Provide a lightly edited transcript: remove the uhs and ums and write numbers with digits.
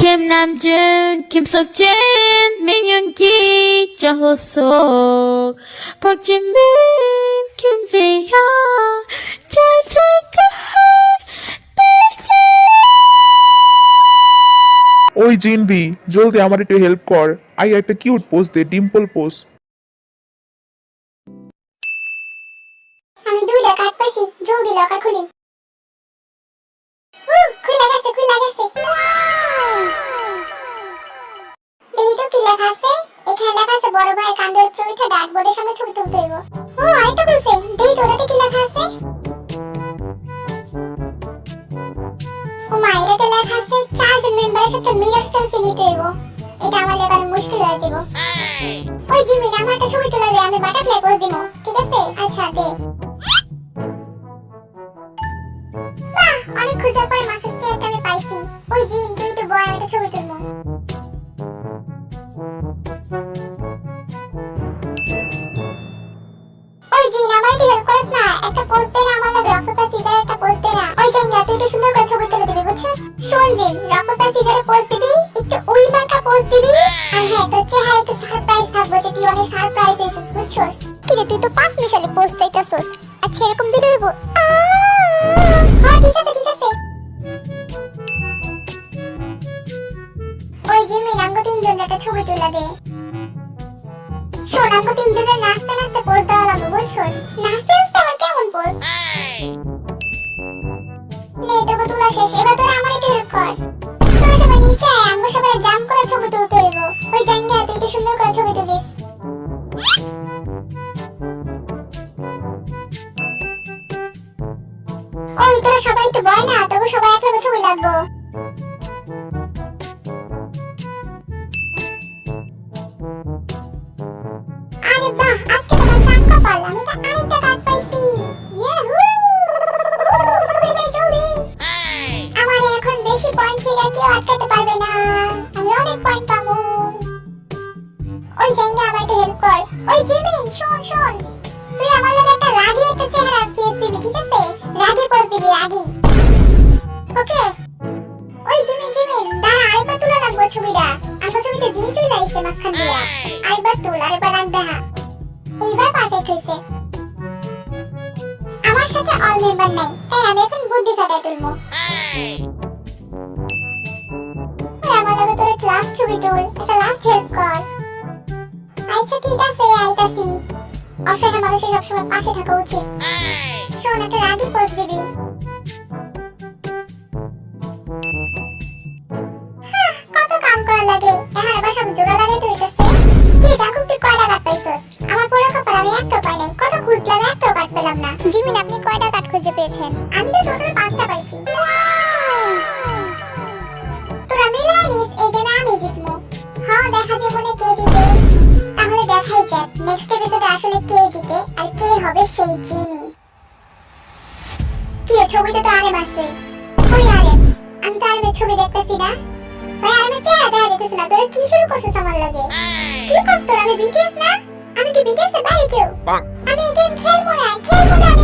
Kim Namjoon, Kim Seokjin, Min Yoongi, Jung Hoseok, Park Jimin, Kim Jae-hyun, Jang Jae-kyung, ওই জিনবি, জলদি আমার একটু help কর। একটা কিউট পোজ দে, ডিম্পল পোজ। আমি দুইটা কাজ পাইছি, জলদি লকার খুলি। খুলে গেছে। এই তো কি লেখা আছে? এখানে লেখা আছে বড় ভাই কান্দের উপরে উঠে ডাকবোর্ডের সামনে ছবি তুলতে হইব। আরেকটা বলছে, দেই তো ওটাতে কি লেখা আছে? এটাতে লেখা আছে 4 জন মেম্বারের সাথে মিরর সেলফি নিতে হইব। এটা আমার লেখার মুশকিল হয়ে যাব। ওই জিমিন, আমার একটা ছবি তুলে দে, আমি বাটারফ্লাই পোজ দিব, ঠিক আছে? আচ্ছা দে। অনেক খোঁজার পরে মাসের চেয়ারটা আমি পাইছি। ওই জিন, তুই একটু বয়, আমি একটা ছবি তুলবো। ওই জিন, আমার একটু হেল্প করিস না? একটা পোজ দে না, আমার লাগে রক পেপার সিজার একটা পোজ দে না। ওই জিন, তুই একটু সুন্দর করে ছবি তুলে দিবি, বুঝছিস? শোন জিন, রক পেপার সিজারে পোজ দিবি, একটু উই মার্কা পোজ দিবি, আর হ্যাঁ, তোর চেহারা একটু সারপ্রাইজ থাকবে যে তুই অনেক সারপ্রাইজ হইছিস, বুঝছিস? কিরে, তুই তো 5 মিশালে পোজ চাইতাছস। আচ্ছা, এরকম দিলে হইব? হ্যাঁ, ঠিক আছে। ওই জিমিন, আমগো তিনজনের একটা ছবি তুলে দে। শোন, আমগো তিনজনের নাচতে নাচতে পোজ দেওয়া লাগবে, বুঝছস? নাচতে নাচতে আবার কেমন পোজ? নে, তোকে তোলা শেষ, এবার তোরা আমার একটু হেল্প কর। তোরা সবাই নিচে আয়, আমগো সবাই জাম্প করে ছবি তুলতে হইব। ওই জাইঙ্গা, তুই একটু সুন্দর করে ছবি তুলিস। ওই তোরা সবাই একটু বয় না, তবু সবাই একলগে ছবি লাগবো। আরে বাহ, আজকে তো চাম কপাল, আমি তো আরেকটা কাজ পাইছি। ইয়াহু! জলদি। আমার এখন বেশি পয়েন্ট থেকে কেউ আটকাতে পারবে না, আমি অনেক পয়েন্ট পাবো। ওই জায়গা, আমার একটু হেল্প কর। ওই জিমিন, শোন, তুই আমার লগে একটা রাগী একটা চেহারা ফেস দিবি, ঠিক আছে? রাগী পোজ দিবি, রাগী। ওকে? ওই জিমিন, দাঁড়া, আরেকবার তুলে রাখবো ছবিটা। আমার ছবিতে জিন চলে আইছে মাঝখান দিয়া। আরেকবার রাখ দেখা। এইবার পারফেক্ট হইছে। আমার সাথে অল মেম্বার নাই, তাই আমি এখন বুদ্ধি খাটায় তুলবো। আমার লগে তোর লাস্ট ছবি তুল, একটা লাস্ট হেল্প কর। আচ্ছা ঠিক আছে, আইতাছি। অসহায় মানুষের সবসময় পাশে থাকা উচিত। শোন, একটা রাগী পোজ দিবি। কত কাম করা লাগে, এখন আবার সব জোড়া লাগাইতে হইতেছে। তুই জাকুব, তুই কয়টা কাট পাইছস? আমার পুরো কপাল, আমি একটাও পাই নাই। কত খুঁজলাম, একটাও কাট পেলাম না। জিমিন, আপনি কয়টা কাট খুঁজে পেয়েছেন? আমি তো টোটাল 5টা পাইছি। তোরা মিলাই নিস, এই গেমে আমি জিতবো। হ্যাঁ, দেখা যাবে মনে কে জিতে। তাহলে দেখাই যাক নেক্সট এপিসোডে আসলে কে জিতে আর কে হবে সেই জিনি। কি ছবিতে তো আরেম আছে। ওই আরেম, আমি তো আরেমের ছবি দেখতেছি না। ভাই, আরেমের চেহারা দেখা যেতেছে না। তোরা কি শুরু করছিস আমার লগে? কি করছ তোরা? আমি বিটিএস না? আমি কি বিটিএস এর বাইরে কেউ? আমি এই গেম খেলবো না, আমি